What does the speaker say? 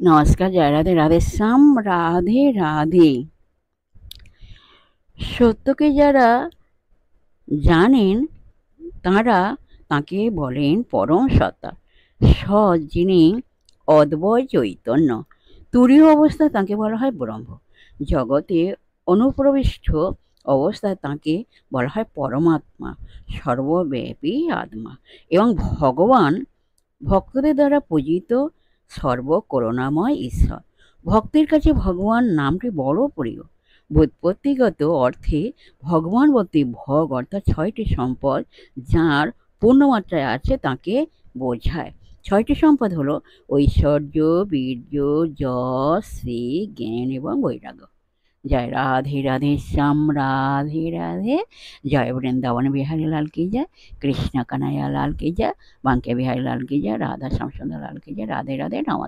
নমস্কার, জয় রাধে, রাধে শ্যাম, রাধে রাধে। সত্যকে যারা জানেন তাঁরা তাঁকে বলেন পরম সত্তা, সৎ যিনি অদ্বয় চৈতন্য। তুরীয় অবস্থা তাঁকে বলা হয় ব্রহ্ম। জগতে অনুপ্রবিষ্ট অবস্থায় তাঁকে বলা হয় পরমাত্মা, সর্বব্যাপী আত্মা এবং ভগবান, ভক্তদের দ্বারা পূজিত সর্বকরুণাময় ঈশ্বর। ভক্তের কাছে ভগবান নামটি বড় প্রিয়। ব্যুৎপত্তিগত অর্থে ভগবান বলতে ভগ অর্থাৎ ছয়টি সম্পদ যার পূর্ণমাত্রায় আছে তাকে বোঝায়। ছয়টি সম্পদ হলো ঐশ্বর্য, বীর্য, যশ, শ্রী, জ্ঞান এবং বৈরাগ্য। জয় রাধে রাধে শ্যাম, রাধে রাধে। জয় বৃন্দাবন বিহাरी लाल की जय, कृष्ण कन्हैया लाल की जय, बांके बिहारी लाल की जय, राधा श्याम सुंदर लाल की जय। राधे राधे। नमस्कार।